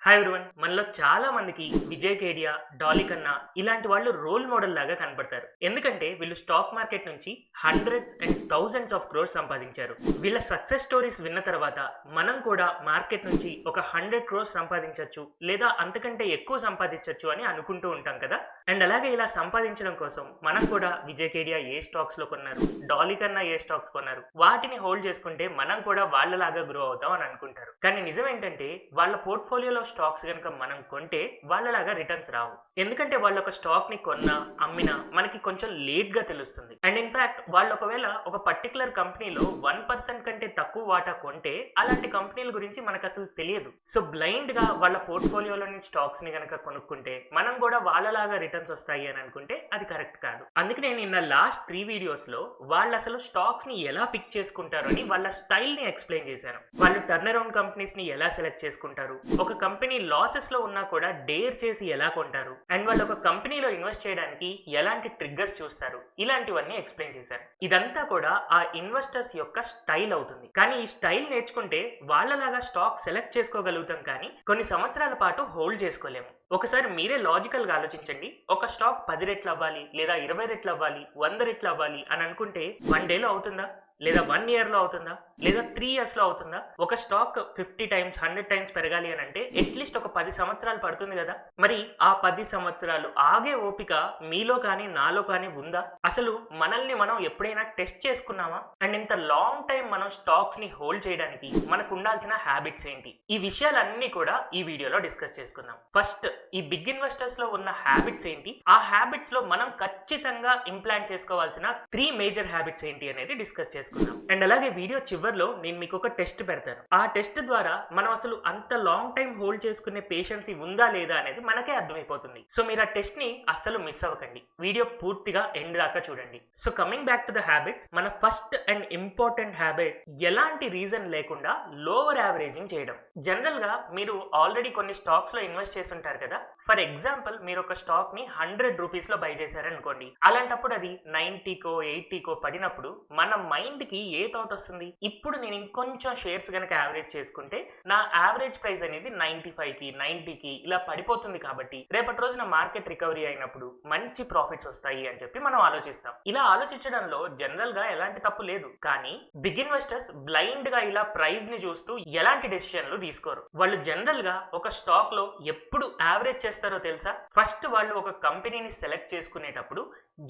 Hi everyone. మనలో చాలా మందికి విజయ్ కేడియా, డాలీ కన్నా ఇలాంటి వాళ్ళు రోల్ మోడల్ లాగా కనపడతారు. ఎందుకంటే వీళ్ళు స్టాక్ మార్కెట్ నుంచి hundreds and thousands of crores సంపాదించారు. వీళ్ళ సక్సెస్ స్టోరీస్ విన్న తర్వాత మనం కూడా మార్కెట్ నుంచి ఒక 100 క్రోర్స్ సంపాదించవచ్చు లేదా అంతకంటే ఎక్కువ సంపాదించవచ్చు అని అనుకుంటూ ఉంటాం కదా. అండ్ అలాగే ఇలా సంపాదించడం కోసం మనం కూడా విజయ్ కేడియా ఏ స్టాక్స్ లో కొన్నారు, డాలీ కన్నా ఏ స్టాక్స్ కొన్నారు, వాటిని హోల్డ్ చేసుకుంటే మనం కూడా వాళ్ళలాగా గ్రో అవుతాం అని అనుకుంటారు. కానీ నిజం ఏంటంటే వాళ్ళ పోర్ట్ఫోలియోలో స్టాక్స్ కనుక మనం కొంటే వాళ్ళలాగా రిటర్న్స్ రావు. ఎందుకంటే వాళ్ళు ఒక స్టాక్ ని కొన్నా అమ్మినా మనకి కొంచెం లేట్ గా తెలుస్తుంది. అండ్ ఇన్ఫాక్ట్ వాళ్ళు ఒకవేళ ఒక పర్టికులర్ కంపెనీలో 1% కంటే తక్కువ వాటా కొంటే అలాంటి కంపెనీల గురించి మనకు అసలు తెలియదు. సో బ్లైండ్ గా వాళ్ళ పోర్ట్ఫోలియోలోని స్టాక్స్ ని కనుక కొనుక్కుంటే మనం కూడా వాళ్ళలాగా రిటర్న్స్ వస్తాయి అని అనుకుంటే అది కరెక్ట్ కాదు. అందుకే నేను నిన్న లాస్ట్ 3 వీడియోస్ లో వాళ్ళు అసలు స్టాక్స్ ని ఎలా పిక్ చేసుకుంటారు అని వాళ్ళ స్టైల్ ని ఎక్స్ప్లెయిన్ చేశాను. వాళ్ళు టర్న్ అరౌండ్ కంపెనీస్ ని ఎలా సెలెక్ట్ చేసుకుంటారు, ఒక కంపెనీ లాసెస్ లో ఉన్నా కూడా డేర్ చేసి ఎలా కొంటారు, అండ్ వాళ్ళు ఒక కంపెనీలో ఇన్వెస్ట్ చేయడానికి ఎలాంటి ట్రిగ్గర్స్ చూస్తారు, ఇలాంటివన్నీ ఎక్స్ప్లెయిన్ చేశారు. ఇదంతా కూడా ఆ ఇన్వెస్టర్స్ యొక్క స్టైల్ అవుతుంది. కానీ ఈ స్టైల్ నేర్చుకుంటే వాళ్ళలాగా స్టాక్ సెలెక్ట్ చేసుకోగలుగుతాం, కానీ కొన్ని సంవత్సరాల పాటు హోల్డ్ చేసుకోలేము. ఒకసారి మీరే లాజికల్ గా ఆలోచించండి. ఒక స్టాక్ 10 రెట్లు అవ్వాలి లేదా 20 రెట్లు అవ్వాలి, 100 రెట్లు అవ్వాలి అని అనుకుంటే 1 డేలో అవుతుందా, లేదా 1 ఇయర్ లో అవుతుందా, లేదా 3 ఇయర్స్ లో అవుతుందా? ఒక స్టాక్ 50 టైమ్స్ 100 టైమ్స్ పెరగాలి అని అంటే అట్లీస్ట్ ఒక 10 సంవత్సరాలు పడుతుంది కదా. మరి ఆ 10 సంవత్సరాలు ఆగే ఓపిక మీలో కానీ నాలో కానీ ఉందా? అసలు మనల్ని మనం ఎప్పుడైనా టెస్ట్ చేసుకున్నామా? అండ్ ఇంత లాంగ్ టైం మనం స్టాక్స్ ని హోల్డ్ చేయడానికి మనకు ఉండాల్సిన హ్యాబిట్స్ ఏంటి? ఈ విషయాలన్నీ కూడా ఈ వీడియోలో డిస్కస్ చేసుకుందాం. ఫస్ట్, ఈ బిగ్ ఇన్వెస్టర్స్ లో ఉన్న హ్యాబిట్స్ ఏంటి, ఆ హ్యాబిట్స్ లో మనం ఖచ్చితంగా ఇంప్లాంట్ చేసుకోవాల్సిన 3 మేజర్ హ్యాబిట్స్ ఏంటి అనేది డిస్కస్ చేసుకుందాం. అండ్ అలాగే వీడియో చివరిలో నేను మీకు ఒక టెస్ట్ పెడతాను. ఆ టెస్ట్ ద్వారా మనం అసలు అంత లాంగ్ టైం హోల్డ్ చేసుకునే పేషెన్సీ ఉందా లేదా అనేది మనకే అర్థమైపోతుంది. సో మీరు ఆ టెస్ట్ ని అస్సలు మిస్ అవ్వకండి, వీడియో పూర్తిగా ఎండ్ దాకా చూడండి. So coming back to the habits, మన ఫస్ట్ అండ్ ఇంపార్టెంట్ హ్యాబిట్ ఎలాంటి రీజన్ లేకుండా లోవర్ యావరేజింగ్ చేయడం. జనరల్ గా మీరు ఆల్రెడీ కొన్ని స్టాక్స్ లో ఇన్వెస్ట్ చేసి ఉంటారు కదా. ఫర్ ఎగ్జాంపుల్, మీరు ఒక స్టాక్ ని 100 రూపీస్ లో బై చేశారనుకోండి. అలాంటప్పుడు అది 90కో 80కో పడినప్పుడు మన మైండ్ కి ఏ థాట్ వస్తుంది? ఇప్పుడు నేను ఇంకొంచెం షేర్స్ కనుక యావరేజ్ చేసుకుంటే నా యావరేజ్ ప్రైస్ అనేది 95కి 90కి ఇలా పడిపోతుంది, కాబట్టి రేపటి రోజున మార్కెట్ రికవరీ అయినప్పుడు మంచి ప్రాఫిట్స్ వస్తాయి అని చెప్పి మనం ఆలోచిస్తాం. ఇలా ఆలోచించడంలో జనరల్ గా ఎలాంటి తప్పు లేదు. కానీ బిగ్ ఇన్వెస్టర్స్ బ్లైండ్ గా ఇలా ప్రైస్ ని చూస్తూ ఎలాంటి డెసిషన్లు తీసుకోరు. వాళ్ళు జనరల్ గా ఒక స్టాక్ లో ఎప్పుడు యావరేజ్ చేస్తారో తెలుసా? ఫస్ట్ వాళ్ళు ఒక కంపెనీని సెలెక్ట్ చేసుకునేటప్పుడు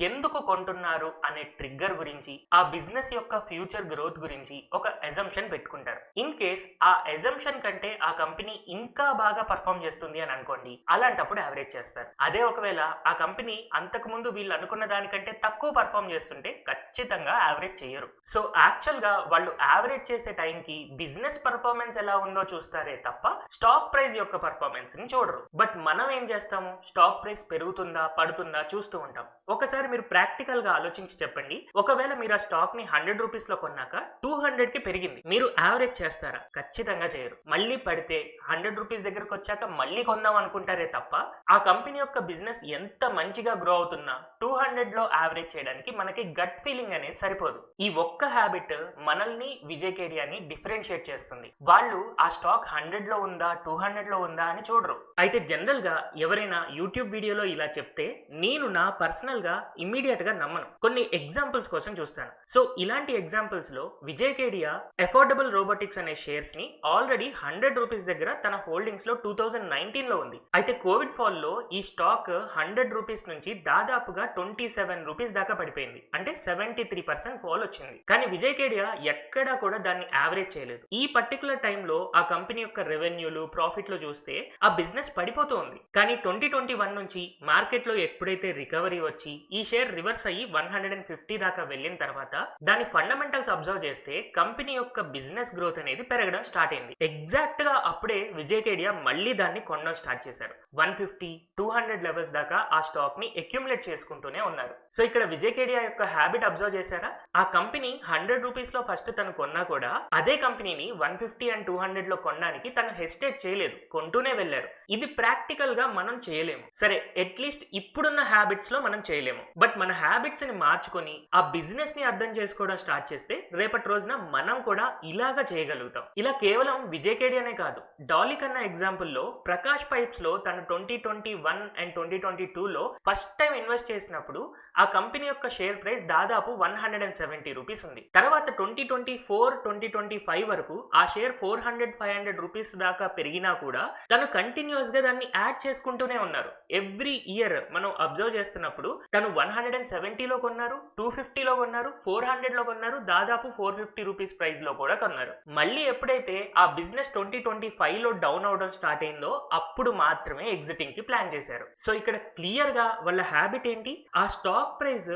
ఎందుకు కొంటున్నారు అనే ట్రిగ్గర్ గురించి, ఆ బిజినెస్ యొక్క ఫ్యూచర్ గ్రోత్ గురించి ఒక అజంప్షన్ పెట్టుకుంటారు. ఇన్ కేస్ ఆ అజంప్షన్ కంటే ఆ కంపెనీ ఇంకా బాగా పర్ఫామ్ చేస్తుంది అని అనుకోండి, అలాంటప్పుడు యావరేజ్ చేస్తారు. అదే ఒకవేళ ఆ కంపెనీ అంతకు ముందు వీళ్ళు అనుకున్న దానికంటే తక్కువ పర్ఫామ్ చేస్తుంటే ఖచ్చితంగా యావరేజ్ చేయరు. సో యాక్చువల్ గా వాళ్ళు యావరేజ్ చేసే టైంకి బిజినెస్ పర్ఫార్మెన్స్ ఎలా ఉందో చూస్తారే తప్ప స్టాక్ ప్రైస్ యొక్క పర్ఫార్మెన్స్ ని చూడరు. బట్ మనం ఏం చేస్తాము? స్టాక్ ప్రైస్ పెరుగుతుందా పడుతుందా చూస్తూ ఉంటాం. ఒకసారి మీరు ప్రాక్టికల్ గా ఆలోచించి చెప్పండి, ఒకవేళ మీరు ఆ స్టాక్ ని 100 రూపీస్ లో కొన్నాక 200 కి పెరిగింది, మీరు యావరేజ్ చేస్తారా? ఖచ్చితంగా చేయరు. మళ్ళీ పడితే 100 రూపీస్ దగ్గరకు వచ్చాక మళ్ళీ కొందాం అనుకుంటారే తప్ప ఆ కంపెనీ యొక్క బిజినెస్ ఎంత మంచిగా గ్రో అవుతున్నా 200 లో యావరేజ్ చేయడానికి మనకి గట్ ఫీలింగ్ అనేది సరిపోదు. ఈ ఒక్క హ్యాబిట్ మనల్ని విజయ్ కేడియాని డిఫరెన్షియేట్ చేస్తుంది. వాళ్ళు ఆ స్టాక్ 100 లో ఉందా 200 లో ఉందా అని చూడరు. అయితే జనరల్ గా ఎవరైనా యూట్యూబ్ వీడియోలో ఇలా చెప్తే నేను నా పర్సనల్ గా ఇమ్మీడియట్ గా నమ్మను. కొన్ని ఎగ్జాంపుల్స్ కోసం చూస్తాను. సో ఇలాంటి ఎగ్జాంపుల్స్ లో విజయ్ కేడియా అఫోర్డబుల్ రోబోటిక్స్ అనే షేర్స్ ని ఆల్రెడీ 100 రూపీస్ దగ్గర తన హోల్డింగ్స్ లో 2019 లో ఉంది. అయితే కోవిడ్ ఫాల్ లో ఈ స్టాక్ 100 రూపీస్ నుంచి దాదాపుగా 27 రూపీస్ దాకా పడిపోయింది. అంటే 73% ఫాల్ వచ్చింది. కానీ విజయ్ కేడియా ఎక్కడా కూడా దాన్ని యావరేజ్ చేయలేదు. ఈ పర్టికులర్ టైంలో ఆ కంపెనీ యొక్క రెవెన్యూలు ప్రాఫిట్ లో చూస్తే ఆ బిజినెస్ పడిపోతూ ఉంది. కానీ 2021 నుంచి మార్కెట్ లో ఎప్పుడైతే రికవరీ వచ్చి ఈ షేర్ రివర్స్ అయ్యి 150 దాకా వెళ్ళిన తర్వాత దాని ఫండమెంటల్స్ అబ్జర్వ్ చేస్తే కంపెనీ యొక్క బిజినెస్ గ్రోత్ అనేది పెరగడం స్టార్ట్ అయింది. ఎగ్జాక్ట్ గా అప్పుడే విజయ్ కేడియా మళ్ళీ దాన్ని కొనడం స్టార్ట్ చేశారు. 150, 200 లెవెల్స్ దాకా ఆ స్టాక్ ని అక్యుములేట్ చేసుకుంటూనే ఉన్నారు. సో ఇక్కడ విజయ్ కేడియా యొక్క హ్యాబిట్ అబ్జర్వ్ చేశారా? ఆ కంపెనీ 100 రూపీస్ లో ఫస్ట్ తను కొన్నా కూడా అదే కంపెనీని 150 అండ్ 200 లో కొనడానికి తను హెసిటేట్ చేయలేదు, కొంటూనే వెళ్ళారు. ఇది ప్రాక్టికల్ గా మనం చేయలేము. సరే, అట్లీస్ట్ ఇప్పుడున్న హ్యాబిట్స్ లో మనం చేయలేము. చేయలేము. బట్ మన హ్యాబిట్స్ ని మార్చుకొని ఆ బిజినెస్ ని అర్థం చేసుకోవడం స్టార్ట్ చేస్తే రేపటి రోజున మనం కూడా ఇలాగా చేయగలుగుతాం. ఇలా కేవలం విజయ్ కేడియానే కాదు, డాలీ కన్నా ఎగ్జాంపుల్ లో ప్రకాష్ పైప్స్ లో తను 2021 అండ్ 2022లో ఫస్ట్ టైం ఇన్వెస్ట్ చేసినప్పుడు ఆ కంపెనీ యొక్క షేర్ ప్రైస్ దాదాపు 170 రూపీస్ ఉంది. తర్వాత 2024-2025 వరకు ఆ షేర్ 400-500 రూపీస్ దాకా పెరిగినా కూడా తను కంటిన్యూస్ గా దాన్ని యాడ్ చేసుకుంటూనే ఉన్నారు. ఎవ్రీ ఇయర్ మనం అబ్జర్వ్ చేస్తున్నప్పుడు తను 170లో కొన్నారు, 250లో కొన్నారు, 400లో కొన్నారు, దాదాపు 450 రూపీస్ ప్రైస్ లో కూడా కొన్నారు. మళ్ళీ ఎప్పుడైతే ఆ బిజినెస్ 2025లో డౌన్ అవడం స్టార్ట్ అయిందో అప్పుడు మాత్రమే ఎగ్జిటింగ్ కి ప్లాన్ చేశారు. సో ఇక్కడ క్లియర్ గా వాళ్ళ హ్యాబిట్ ఏంటి, ఆ స్టాక్ ప్రైస్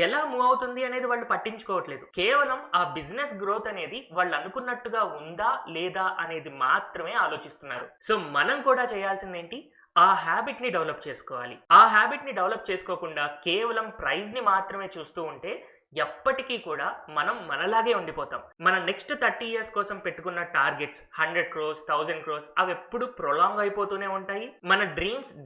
ఎలా మూవ్ అవుతుంది అనేది వాళ్ళు పట్టించుకోవట్లేదు. కేవలం ఆ బిజినెస్ గ్రోత్ అనేది వాళ్ళు అనుకున్నట్టుగా ఉందా లేదా అనేది మాత్రమే ఆలోచిస్తున్నారు. సో మనం కూడా చేయాల్సింది ఏంటి, ఆ హ్యాబిట్ ని డెవలప్ చేసుకోవాలి. ఆ హ్యాబిట్ ని డెవలప్ చేసుకోకుండా కేవలం ప్రైస్ ని మాత్రమే చూస్తూ ఉంటే ఎప్పటికీ కూడా మనం మనలాగే ఉండిపోతాం. మన నెక్స్ట్ 30 years కోసం పెట్టుకున్న టార్గెట్స్ 100 crores 1000 crores అవి ఎప్పుడు ప్రొలాంగ్ అయిపోతూనే ఉంటాయి. మన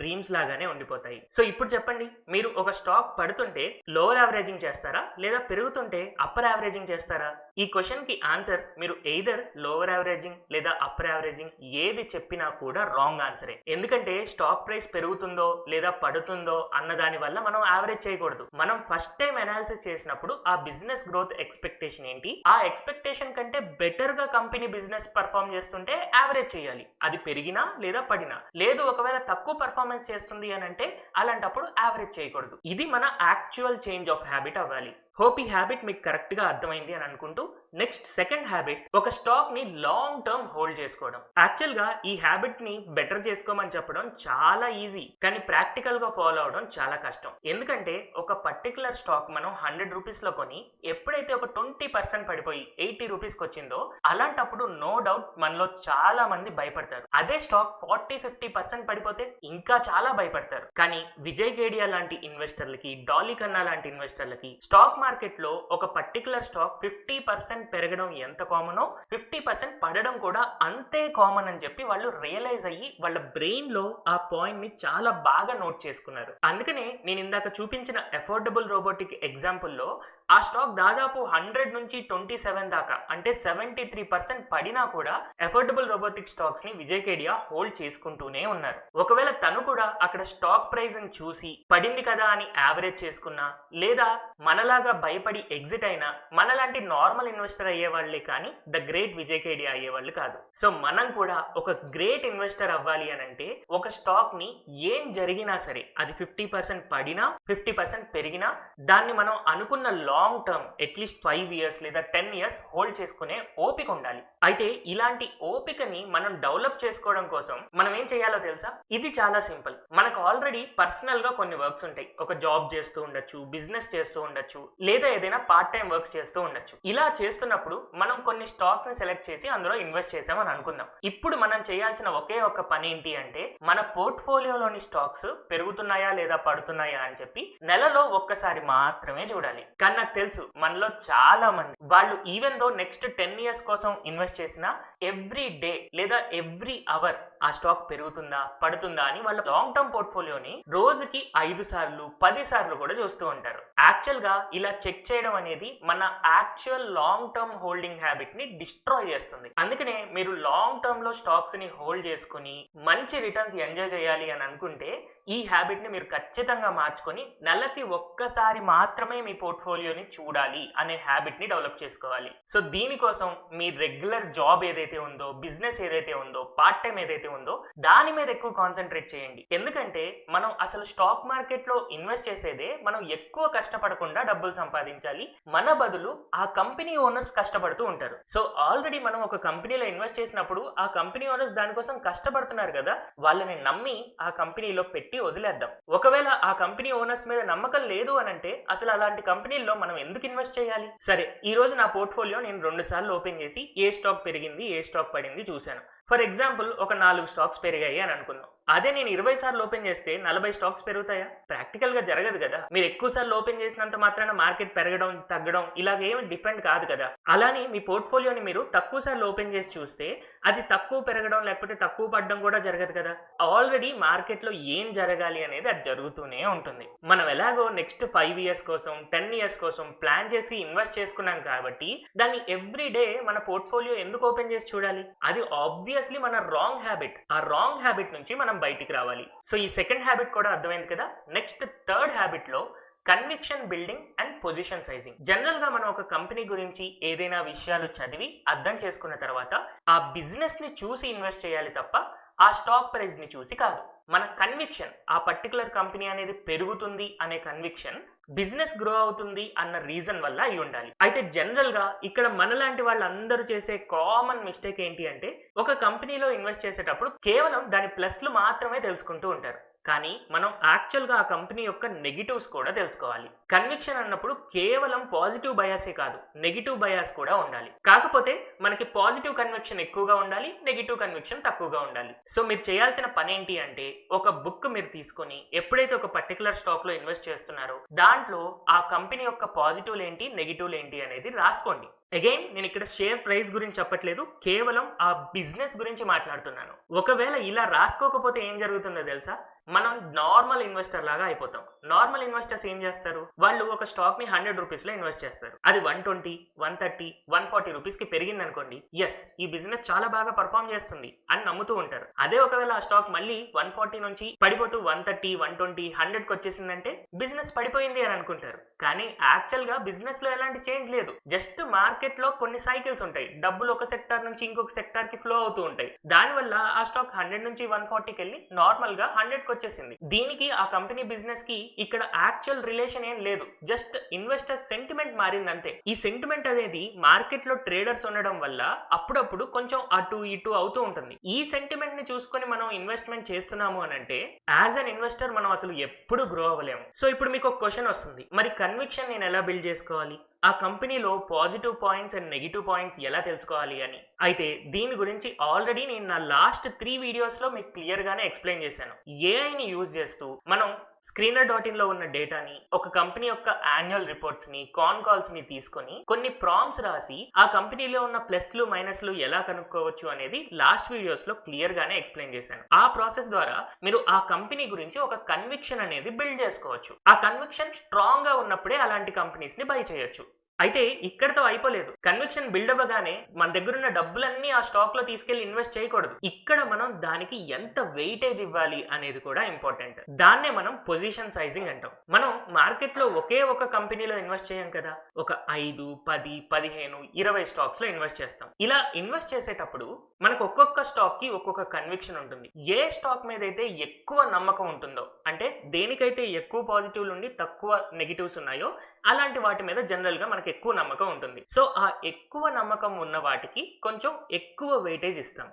డ్రీమ్స్ లాగానే ఉండిపోతాయి. సో ఇప్పుడు చెప్పండి, మీరు ఒక స్టాక్ పడుతుంటే లోవర్ యావరేజింగ్ చేస్తారా లేదా పెరుగుతుంటే అప్పర్ యావరేజింగ్ చేస్తారా? ఈ క్వశ్చన్ కి ఆన్సర్ మీరు ఎయిదర్ లోవర్ యావరేజింగ్ లేదా అప్పర్ యావరేజింగ్ ఏది చెప్పినా కూడా రాంగ్ ఆన్సరే. ఎందుకంటే స్టాక్ ప్రైస్ పెరుగుతుందో లేదా పడుతుందో అన్న దాని వల్ల మనం యావరేజ్ చేయకూడదు. మనం ఫస్ట్ టైం అనాలిసిస్ చేసినప్పుడు ఆ బిజినెస్ గ్రోత్ ఎక్స్పెక్టేషన్ ఏంటి, ఆ ఎక్స్పెక్టేషన్ కంటే బెటర్ గా కంపెనీ బిజినెస్ పర్ఫార్మ్ చేస్తుంటే యావరేజ్ చేయాలి. అది పెరిగినా లేదా పడినా. లేదు ఒకవేళ తక్కువ పర్ఫార్మెన్స్ చేస్తుంది అని అంటే అలాంటప్పుడు యావరేజ్ చేయకూడదు. ఇది మన యాక్చువల్ చేంజ్ ఆఫ్ హ్యాబిట్ అవ్వాలి. హోప్ ఈ హ్యాబిట్ మీకు కరెక్ట్ గా అర్థమైంది అని అనుకుంటూ నెక్స్ట్ సెకండ్ హ్యాబిట్, ఒక స్టాక్ ని లాంగ్ టర్మ్ హోల్డ్ చేసుకోవడం. యాక్చువల్ గా ఈ హ్యాబిట్ ని బెటర్ చేసుకోమని చెప్పడం చాలా ఈజీ, కానీ ప్రాక్టికల్ గా ఫాలో అవడం చాలా కష్టం. ఎందుకంటే ఒక పర్టికులర్ స్టాక్ మనం 100 రూపీస్ లో కొని ఎప్పుడైతే ఒక 20% పడిపోయి 80 రూపీస్కి వచ్చిందో అలాంటప్పుడు నో డౌట్ మనలో చాలా మంది భయపడతారు. అదే స్టాక్ 40-50% పడిపోతే ఇంకా చాలా భయపడతారు. కానీ విజయ్ కేడియా లాంటి ఇన్వెస్టర్లకి, డాలీ కన్నా లాంటి ఇన్వెస్టర్లకి స్టాక్ మార్కెట్ లో ఒక పర్టికులర్ స్టాక్ 50% పెరగడం ఎంత కామనో 50% పడడం కూడా అంతే కామన్ అని చెప్పి వాళ్ళు రియలైజ్ అయ్యి వాళ్ళ బ్రెయిన్ లో ఆ పాయింట్ ని చాలా బాగా నోట్ చేసుకున్నారు. అందుకనే నేను ఇందాక చూపించిన అఫోర్డబుల్ రోబోటిక్ ఎగ్జాంపుల్ లో ఆ స్టాక్ దాదాపు 100 నుంచి 27 దాకా అంటే 73% పడినా కూడా అఫోర్డబుల్ రోబోటిక్ స్టాక్స్ ని విజయ్ కేడియా హోల్డ్ చేసుకుంటూనే ఉన్నారు. ఒకవేళ తను కూడా అక్కడ స్టాక్ ప్రైస్ ని చూసి పడింది కదా అని యావరేజ్ చేసుకున్నా లేదా మనలాగా భయపడి ఎగ్జిట్ అయినా మనలాంటి నార్మల్ ఇన్వెస్టర్ అయ్యే వాళ్ళే కానీ ద గ్రేట్ విజయ్ కేడియా అయ్యే వాళ్ళు కాదు. సో మనం కూడా ఒక గ్రేట్ ఇన్వెస్టర్ అవ్వాలి అని అంటే ఒక స్టాక్ ని ఏం జరిగినా సరే అది 50% పడినా 50% పెరిగినా దాన్ని మనం అనుకున్న లాంగ్ టర్మ్ అట్లీస్ట్ 5 years లేదా 10 years హోల్డ్ చేసుకునే ఓపిక ఉండాలి. అయితే ఇలాంటి ఓపికని మనం డెవలప్ చేసుకోవడం కోసం మనం ఏం చేయాలో తెలుసా? ఇది చాలా సింపుల్. మనకు ఆల్రెడీ పర్సనల్ గా కొన్ని వర్క్స్ ఉంటాయి. ఒక జాబ్ చేస్తూ ఉండొచ్చు, బిజినెస్ చేస్తూ ఉండొచ్చు, లేదా ఏదైనా పార్ట్ టైం వర్క్స్ చేస్తూ ఉండొచ్చు. ఇలా చేస్తున్నప్పుడు మనం కొన్ని స్టాక్స్ ని సెలెక్ట్ చేసి అందులో ఇన్వెస్ట్ చేసామని అనుకుందాం. ఇప్పుడు మనం చేయాల్సిన ఒకే ఒక పని ఏంటి అంటే మన పోర్ట్ఫోలియోలోని స్టాక్స్ పెరుగుతున్నాయా లేదా పడుతున్నాయా అని చెప్పి నెలలో ఒక్కసారి మాత్రమే చూడాలి. కానీ నాకు తెలుసు మనలో చాలా మంది వాళ్ళు ఈవెన్ దో నెక్స్ట్ 10 years కోసం ఇన్వెస్ట్ చేసిన ఎవ్రీ డే లేదా ఎవ్రీ అవర్ ఆ స్టాక్ పెరుగుతుందా పడుతుందా అని వాళ్ళ లాంగ్ టర్మ్ పోర్ట్ఫోలియోని రోజుకి 5 సార్లు 10 సార్లు కూడా చూస్తూ ఉంటారు. యాక్చువల్ గా ఇలా చెక్ చేయడం అనేది మన actual long term holding habit ని డిస్ట్రాయ్ చేస్తుంది. అందుకనే మీరు లాంగ్ టర్మ్ లో స్టాక్స్ ని హోల్డ్ చేసుకుని మంచి రిటర్న్స్ ఎంజాయ్ చేయాలి అని అనుకుంటే ఈ హ్యాబిట్ ని మీరు ఖచ్చితంగా మార్చుకొని నెలకి ఒక్కసారి మాత్రమే మీ పోర్ట్ఫోలియోని చూడాలి అనే హ్యాబిట్ ని డెవలప్ చేసుకోవాలి. సో దీనికోసం మీ రెగ్యులర్ జాబ్ ఏదైతే ఉందో, బిజినెస్ ఏదైతే ఉందో, పార్ట్ టైం ఏదైతే ఉందో దాని మీద ఎక్కువ కాన్సన్ట్రేట్ చేయండి. ఎందుకంటే మనం అసలు స్టాక్ మార్కెట్ లో ఇన్వెస్ట్ చేసేదే మనం ఎక్కువ కష్టపడకుండా డబ్బులు సంపాదించాలి. మన బదులు ఆ కంపెనీ ఓనర్స్ కష్టపడుతూ ఉంటారు. సో ఆల్రెడీ మనం ఒక కంపెనీలో ఇన్వెస్ట్ చేసినప్పుడు ఆ కంపెనీ ఓనర్స్ దానికోసం కష్టపడుతున్నారు కదా, వాళ్ళని నమ్మి ఆ కంపెనీలో పెట్టి వదిలేద్దాం. ఒకవేళ ఆ కంపెనీ ఓనర్స్ మీద నమ్మకం లేదు అని అంటే అసలు అలాంటి కంపెనీల్లో మనం ఎందుకు ఇన్వెస్ట్ చేయాలి? సరే, ఈ రోజు నా పోర్ట్ఫోలియో నేను 2 సార్లు ఓపెన్ చేసి ఏ స్టాక్ పెరిగింది ఏ స్టాక్ పడింది చూశాను. ఫర్ ఎగ్జాంపుల్ ఒక 4 స్టాక్స్ పెరిగాయి అని అనుకుందాం. అదే నేను 20 సార్లు ఓపెన్ చేస్తే 40 స్టాక్స్ పెరుగుతాయా? ప్రాక్టికల్ గా జరగదు కదా. మీరు ఎక్కువ సార్లు ఓపెన్ చేసినంత మాత్రాన మార్కెట్ పెరగడం తగ్గడం ఇలాగేమి డిపెండ్ కాదు కదా. అలానే మీ పోర్ట్ఫోలియోని మీరు తక్కువ సార్లు ఓపెన్ చేసి చూస్తే అది తక్కువ పెరగడం లేకపోతే తక్కువ పడడం కూడా జరగదు కదా. ఆల్రెడీ మార్కెట్ లో ఏం జరగాలి అనేది అది జరుగుతూనే ఉంటుంది. మనం ఎలాగో నెక్స్ట్ 5 ఇయర్స్ కోసం 10 ఇయర్స్ కోసం ప్లాన్ చేసి ఇన్వెస్ట్ చేసుకున్నాం కాబట్టి దాన్ని ఎవ్రీ డే మన పోర్ట్ఫోలియో ఎందుకు ఓపెన్ చేసి చూడాలి? అది ఆబ్వియస్లీ మన రాంగ్ హ్యాబిట్. ఆ రాంగ్ హ్యాబిట్ నుంచి మనం బయటికి రావాలి. సో ఈ సెకండ్ హ్యాబిట్ కూడా అర్థమైంది కదా. నెక్స్ట్ థర్డ్ హ్యాబిట్ లో conviction building and position sizing. General గా మనం ఒక కంపెనీ గురించి ఏదైనా విషయాలు చదివి అర్థం చేసుకున్న తర్వాత ఆ బిజినెస్ ని చూసి ఇన్వెస్ట్ చేయాలి తప్ప ఆ స్టాక్ ప్రైస్ ని చూసి కాదు. మన కన్విక్షన్, ఆ పర్టికులర్ కంపెనీ అనేది పెరుగుతుంది అనే కన్విక్షన్, బిజినెస్ గ్రో అవుతుంది అన్న రీజన్ వల్ల అయి ఉండాలి. అయితే జనరల్ గా ఇక్కడ మనలాంటి వాళ్ళందరూ చేసే కామన్ మిస్టేక్ ఏంటి అంటే ఒక కంపెనీలో ఇన్వెస్ట్ చేసేటప్పుడు కేవలం దాని ప్లస్లు మాత్రమే తెలుసుకుంటూ ఉంటారు. కానీ మనం యాక్చువల్గా ఆ కంపెనీ యొక్క నెగిటివ్స్ కూడా తెలుసుకోవాలి. కన్విక్షన్ అన్నప్పుడు కేవలం పాజిటివ్ బయాసే కాదు, నెగిటివ్ బయాస్ కూడా ఉండాలి. కాకపోతే మనకి పాజిటివ్ కన్విక్షన్ ఎక్కువగా ఉండాలి, నెగిటివ్ కన్విక్షన్ తక్కువగా ఉండాలి. సో మీరు చేయాల్సిన పని ఏంటి అంటే ఒక బుక్ మీరు తీసుకొని ఎప్పుడైతే ఒక పర్టికులర్ స్టాక్ లో ఇన్వెస్ట్ చేస్తున్నారో దాంట్లో ఆ కంపెనీ యొక్క పాజిటివ్లు ఏంటి, నెగిటివ్లు ఏంటి అనేది రాసుకోండి. అగైన్ నేను ఇక్కడ షేర్ ప్రైస్ గురించి చెప్పట్లేదు, కేవలం ఆ బిజినెస్ గురించి మాట్లాడుతున్నాను. ఒకవేళ ఇలా రాసుకోకపోతే ఏం జరుగుతుందో తెలుసా? మనం నార్మల్ ఇన్వెస్టర్ లాగా అయిపోతాం. నార్మల్ ఇన్వెస్టర్స్ ఏం చేస్తారు? వాళ్ళు ఒక స్టాక్ ని 100 రూపీస్ లో ఇన్వెస్ట్ చేస్తారు. అది 120, 130, 140 రూపీస్ కి పెరిగింది అనుకోండి, ఎస్ ఈ బిజినెస్ చాలా బాగా పర్ఫామ్ చేస్తుంది అని నమ్ముతూ ఉంటారు. అదే ఒకవేళ ఆ స్టాక్ మళ్ళీ 140 నుంచి పడిపోతూ 130, 120, 100 కి వచ్చేసిందంటే బిజినెస్ పడిపోయింది అని అనుకుంటారు. కానీ యాక్చువల్ గా బిజినెస్ లో ఎలాంటి చేంజ్ లేదు. జస్ట్ మార్కెట్ లో కొన్ని సైకిల్స్ ఉంటాయి. డబ్బులు ఒక సెక్టార్ నుంచి ఇంకొక సెక్టార్ కి ఫ్లో అవుతూ ఉంటాయి. దానివల్ల ఆ స్టాక్ 100 నుంచి 140కి వెళ్ళి నార్మల్ గా 100కి వచ్చేసింది. దీనికి ఆ కంపెనీ బిజినెస్ కి ఇక్కడ యాక్చువల్ రిలేషన్ ఏం లేదు. జస్ట్ ఇన్వెస్టర్ సెంటిమెంట్ మారింది అంతే. ఈ సెంటిమెంట్ అనేది మార్కెట్ లో ట్రేడర్స్ ఉండడం వల్ల అప్పుడప్పుడు కొంచెం అటు ఇటు అవుతూ ఉంటుంది. ఈ సెంటిమెంట్ ని చూసుకొని మనం ఇన్వెస్ట్మెంట్ చేస్తున్నాము అని అంటే యాజ్ అన్ ఇన్వెస్టర్ మనం అసలు ఎప్పుడు గ్రో అవ్వలేము. సో ఇప్పుడు మీకు ఒక క్వశ్చన్ వస్తుంది, మరి కన్విక్షన్ నేను ఎలా బిల్డ్ చేసుకోవాలి? ఆ కంపెనీలో positive points and negative points ఎలా తెలుసుకోవాలి అని. అయితే దీని గురించి ఆల్రెడీ నేను నా లాస్ట్ 3 వీడియోస్లో మీకు క్లియర్గానే ఎక్స్ప్లెయిన్ చేశాను. ఏఐని యూజ్ చేస్తూ మనం Screener.in లో ఉన్న డేటాని, ఒక కంపెనీ యొక్క యాన్యువల్ రిపోర్ట్స్ ని, కాన్ కాల్స్ ని తీసుకొని కొన్ని ప్రాంప్ట్స్ రాసి ఆ కంపెనీలో ఉన్న ప్లస్లు మైనస్లు ఎలా కనుక్కోవచ్చు అనేది లాస్ట్ వీడియోస్ లో క్లియర్ గానే ఎక్స్ప్లెయిన్ చేశాను. ఆ ప్రాసెస్ ద్వారా మీరు ఆ కంపెనీ గురించి ఒక కన్విక్షన్ అనేది బిల్డ్ చేసుకోవచ్చు. ఆ కన్విక్షన్ స్ట్రాంగ్ గా ఉన్నప్పుడే అలాంటి కంపెనీస్ ని బై చేయొచ్చు. అయితే ఇక్కడతో అయిపోలేదు. కన్విక్షన్ బిల్డ్ అవ్వగానే మన దగ్గర ఉన్న డబ్బులన్నీ ఆ స్టాక్ లో తీసుకెళ్లి ఇన్వెస్ట్ చేయకూడదు. ఇక్కడ మనం దానికి ఎంత వెయిటేజ్ ఇవ్వాలి అనేది కూడా ఇంపార్టెంట్. దాన్నే మనం పొజిషన్ సైజింగ్ అంటాం. మనం మార్కెట్ లో ఒకే ఒక కంపెనీలో ఇన్వెస్ట్ చేయం కదా, ఒక 5, 10, 15, 20 స్టాక్స్ లో ఇన్వెస్ట్ చేస్తాం. ఇలా ఇన్వెస్ట్ చేసేటప్పుడు మనకు ఒక్కొక్క స్టాక్ కి ఒక్కొక్క కన్విక్షన్ ఉంటుంది. ఏ స్టాక్ మీద అయితే ఎక్కువ నమ్మకం ఉంటుందో, అంటే దేనికైతే ఎక్కువ పాజిటివ్లు ఉండి తక్కువ నెగిటివ్స్ ఉన్నాయో అలాంటి వాటి మీద జనరల్ గా మనకి ఎక్కువ నమ్మకం ఉంటుంది. సో ఆ ఎక్కువ నమ్మకం ఉన్న వాటికి కొంచెం ఎక్కువ వెయిటేజ్ ఇస్తాం.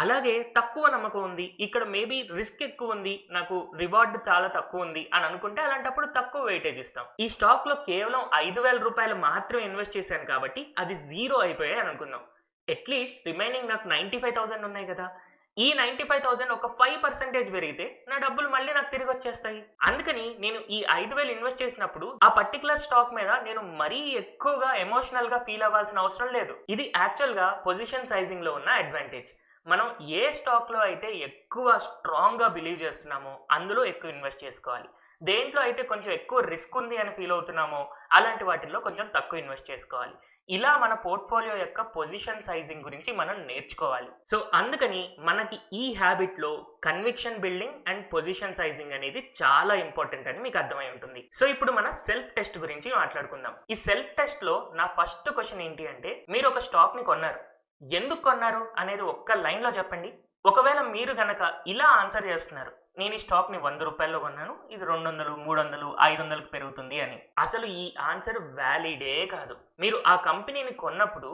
అలాగే తక్కువ నమ్మకం ఉంది, ఇక్కడ మేబీ రిస్క్ ఎక్కువ ఉంది, నాకు రివార్డ్ చాలా తక్కువ ఉంది అని అనుకుంటే అలాంటప్పుడు తక్కువ వెయిటేజ్ ఇస్తాం. ఈ స్టాక్ లో కేవలం 5,000 రూపాయలు మాత్రమే ఇన్వెస్ట్ చేశాను కాబట్టి అది 0 అయిపోయాయి అని అనుకుందాం. అట్లీస్ట్ రిమైనింగ్ నాకు 95,000 ఉన్నాయి కదా. ఈ 95,000 ఒక 5% పెరిగితే నా డబ్బులు మళ్ళీ నాకు తిరిగి వచ్చేస్తాయి. అందుకని నేను ఈ 5,000 ఇన్వెస్ట్ చేసినప్పుడు ఆ పర్టికులర్ స్టాక్ మీద నేను మరీ ఎక్కువగా ఎమోషనల్ గా ఫీల్ అవ్వాల్సిన అవసరం లేదు. ఇది యాక్చువల్ గా పొజిషన్ సైజింగ్ లో ఉన్న అడ్వాంటేజ్. మనం ఏ స్టాక్ లో అయితే ఎక్కువ స్ట్రాంగ్ గా బిలీవ్ చేస్తున్నామో అందులో ఎక్కువ ఇన్వెస్ట్ చేసుకోవాలి. దేంట్లో అయితే కొంచెం ఎక్కువ రిస్క్ ఉంది అని ఫీల్ అవుతున్నామో అలాంటి వాటిల్లో కొంచెం తక్కువ ఇన్వెస్ట్ చేసుకోవాలి. ఇలా మన పోర్ట్ఫోలియో యొక్క పొజిషన్ సైజింగ్ గురించి మనం నేర్చుకోవాలి. సో అందుకని మనకి ఈ హ్యాబిట్ లో conviction building and position sizing అనేది చాలా ఇంపార్టెంట్ అని మీకు అర్థమై ఉంటుంది. సో ఇప్పుడు మన సెల్ఫ్ టెస్ట్ గురించి మాట్లాడుకుందాం. ఈ సెల్ఫ్ టెస్ట్ లో నా ఫస్ట్ క్వశ్చన్ ఏంటి అంటే, మీరు ఒక స్టాక్ ని కొన్నారు, ఎందుకు కొన్నారు అనేది ఒక్క లైన్ లో చెప్పండి. ఒకవేళ మీరు గనక ఇలా ఆన్సర్ చేస్తున్నారు, నేను ఈ స్టాక్ ని 100 రూపాయల్లో కొన్నాను, ఇది 200, 300, 500కి పెరుగుతుంది అని, అసలు ఈ ఆన్సర్ వ్యాలిడే కాదు. మీరు ఆ కంపెనీని కొన్నప్పుడు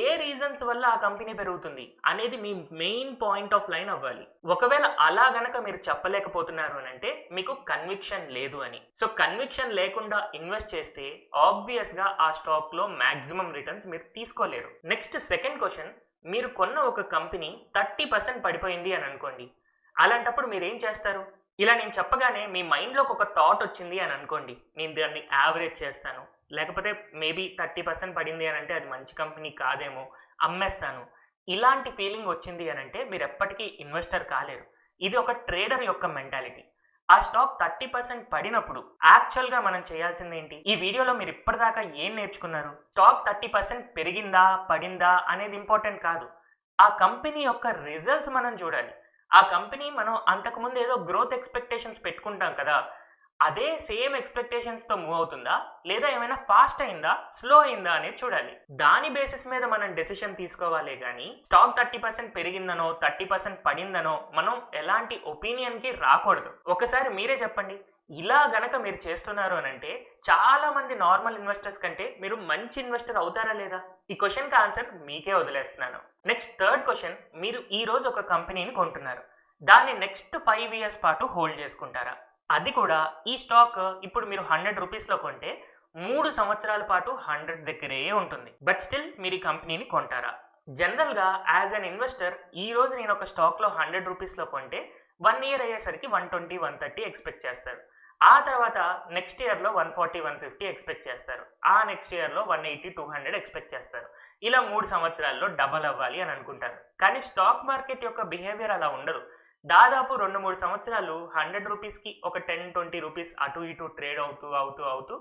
ఏ రీజన్స్ వల్ల ఆ కంపెనీ పెరుగుతుంది అనేది మీ మెయిన్ పాయింట్ ఆఫ్ లైన్ అవ్వాలి. ఒకవేళ అలా గనక మీరు చెప్పలేకపోతున్నారు అని అంటే మీకు కన్విక్షన్ లేదు అని. సో కన్విక్షన్ లేకుండా ఇన్వెస్ట్ చేస్తే ఆబ్వియస్ గా ఆ స్టాక్ లో మాక్సిమం రిటర్న్స్ మీరు తీసుకోలేరు. నెక్స్ట్ సెకండ్ క్వశ్చన్, మీరు కొన్న ఒక కంపెనీ 30% పడిపోయింది అని అనుకోండి. అలాంటప్పుడు మీరేం చేస్తారు? ఇలా నేను చెప్పగానే మీ మైండ్‌లోకి ఒక థాట్ వచ్చింది అని అనుకోండి. నేను దాన్ని యావరేజ్ చేస్తాను. లేకపోతే మేబీ 30% పడింది అనంటే అది మంచి కంపెనీ కాదేమో, అమ్మేస్తాను. ఇలాంటి ఫీలింగ్ వచ్చింది అనంటే మీరెప్పటికీ ఇన్వెస్టర్ కాలేరు. ఇది ఒక ట్రేడర్ యొక్క మెంటాలిటీ. ఆ స్టాక్ 30% పడినప్పుడు యాక్చువల్‌గా మనం చేయాల్సిందేంటి? ఈ వీడియోలో మీరు ఇప్పటిదాకా ఏం నేర్చుకున్నారు? స్టాక్ 30% పెరిగిందా? పడిందా? అనేది ఇంపార్టెంట్ కాదు. ఆ కంపెనీ యొక్క రిజల్ట్స్ మనం చూడాలి. ఆ కంపెనీ మనం అంతకుముందు ఏదో గ్రోత్ ఎక్స్‌పెక్టేషన్స్ పెట్టుకుంటాం కదా! అదే సేమ్ ఎక్స్‌పెక్టేషన్స్‌తో మూవ్ అవుతుందా? లేదా ఏమైనా ఫాస్ట్ అయిందా? స్లో అయిందా? అనేది చూడాలి. దాని బేసిస్ మీద మనం డెసిషన్ తీసుకోవాలే గానీ, స్టాక్ 30% పెరిగిందనో, 30% పడిందనో మనం ఎలాంటి ఒపీనియన్‌కి రాకూడదు. ఒకసారి మీరే చెప్పండి. ఇలా గనక మీరు చేస్తున్నారు అనంటే, చాలా మంది నార్మల్ ఇన్వెస్టర్స్ కంటే మీరు మంచి ఇన్వెస్టర్ అవుతారా లేదా? ఈ క్వెషన్‌కి ఆన్సర్ మీకే వదిలేస్తున్నాను. నెక్స్ట్ థర్డ్ క్వెషన్, మీరు ఈరోజు ఒక కంపెనీని కొంటున్నారు. దాన్ని నెక్స్ట్ 5 ఇయర్స్ పాటు హోల్డ్ చేసుకుంటారా? అది కూడా ఈ స్టాక్ ఇప్పుడు మీరు 100 రూపీస్‌లో కొంటే 3 సంవత్సరాల పాటు 100 దగ్గరే ఉంటుంది. బట్ స్టిల్ మీరు ఈ కంపెనీని కొంటారా? జనరల్‌గా యాస్ ఎన్ ఇన్వెస్టర్ ఈరోజు నేను ఒక స్టాక్‌లో 100 రూపీస్‌లో కొంటే 1 ఇయర్ అయ్యేసరికి 120, 130 ఎక్స్‌పెక్ట్ చేస్తారు. ఆ తర్వాత నెక్స్ట్ ఇయర్‌లో 140, 150 ఎక్స్‌పెక్ట్ చేస్తారు. ఆ నెక్స్ట్ ఇయర్‌లో 180, 200 ఎక్స్‌పెక్ట్ చేస్తారు. ఇలా 3 సంవత్సరాల్లో డబల్ అవ్వాలి అని అనుకుంటారు. కానీ స్టాక్ మార్కెట్ యొక్క బిహేవియర్ అలా ఉండదు. దాదాపు 2, 3 సంవత్సరాలు 100 రూపీస్‌కి ఒక 10, 20 రూపీస్ అటు ఇటు ట్రేడ్ అవుతూ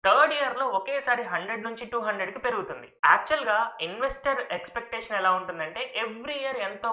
థర్డ్ ఇయర్‌లో ఒకేసారి 100 నుంచి 200కి పెరుగుతుంది. యాక్చువల్‌గా ఇన్వెస్టర్ ఎక్స్‌పెక్టేషన్ ఎలా ఉంటుందంటే ఎవ్రీ ఇయర్ ఎంతో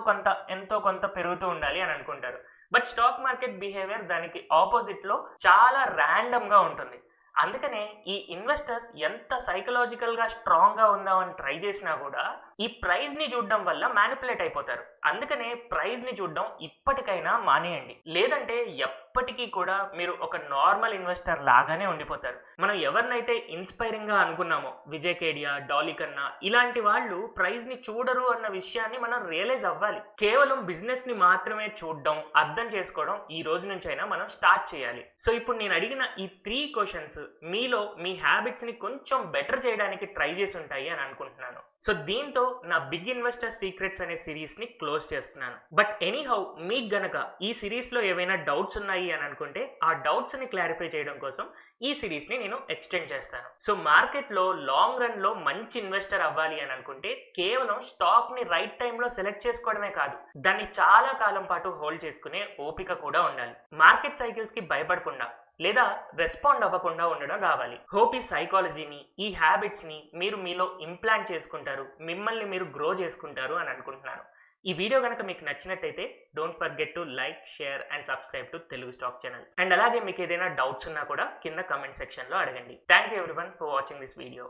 కొంత పెరుగుతూ ఉండాలి అని అనుకుంటారు. బట్ స్టాక్ మార్కెట్ బిహేవియర్ దానికి ఆపోజిట్‌లో చాలా ర్యాండమ్‌గా ఉంటుంది. అందుకనే ఈ ఇన్వెస్టర్స్ ఎంత సైకలాజికల్‌గా స్ట్రాంగ్‌గా ఉందామని ట్రై చేసినా కూడా ఈ ప్రైస్‌ని చూడడం వల్ల మ్యానిపులేట్ అయిపోతారు. అందుకనే ప్రైస్‌ని చూడడం ఇప్పటికైనా మానేయండి. లేదంటే ఎప్పటికీ కూడా మీరు ఒక నార్మల్ ఇన్వెస్టర్ లాగానే ఉండిపోతారు. మనం ఎవరినైతే ఇన్స్పైరింగ్‌గా అనుకున్నామో విజయ్ కేడియా, డాలీ కన్నా ఇలాంటి వాళ్ళు ప్రైస్‌ని చూడరు అన్న విషయాన్ని మనం రియలైజ్ అవ్వాలి. కేవలం బిజినెస్‌ని మాత్రమే చూడడం, అర్థం చేసుకోవడం ఈ రోజు నుంచైనా మనం స్టార్ట్ చేయాలి. సో ఇప్పుడు నేను అడిగిన ఈ 3 క్వెషన్స్ మీలో మీ హ్యాబిట్స్‌ని కొంచెం బెటర్ చేయడానికి ట్రై చేసి ఉంటాయి అని అనుకుంటున్నాను. సో దీంతో నా బిగ్ ఇన్వెస్టర్ సీక్రెట్స్ అనే సిరీస్‌ని క్లోజ్ చేస్తున్నాను. బట్ ఎనీహౌ మీకు గనక ఈ సిరీస్‌లో ఏవైనా డౌట్స్ ఉన్నాయి అని అనుకుంటే ఆ డౌట్స్‌ని క్లారిఫై చేయడం కోసం ఈ సిరీస్‌ని నేను ఎక్స్టెండ్ చేస్తాను. సో మార్కెట్‌లో లాంగ్ రన్‌లో మంచి ఇన్వెస్టర్ అవ్వాలి అని అనుకుంటే కేవలం స్టాక్‌ని రైట్ టైంలో సెలెక్ట్ చేసుకోవడమే కాదు, దాన్ని చాలా కాలం పాటు హోల్డ్ చేసుకునే ఓపిక కూడా ఉండాలి. మార్కెట్ సైకిల్స్‌కి భయపడకుండా లేదా రెస్పాండ్ అవ్వకుండా ఉండడం రావాలి. హోప్ ఈ సైకాలజీని, ఈ హ్యాబిట్స్‌ని మీరు మీలో ఇంప్లాంట్ చేసుకుంటారు, మిమ్మల్ని మీరు గ్రో చేసుకుంటారు అని అనుకుంటున్నాను. ఈ వీడియో కనుక మీకు నచ్చినట్టయితే don't forget to like, share and subscribe to Telugu stock channel. And అలాగే మీకు ఏదైనా డౌట్స్ ఉన్నా కూడా కింద కమెంట్ సెక్షన్లో అడగండి. Thank you everyone for watching this video.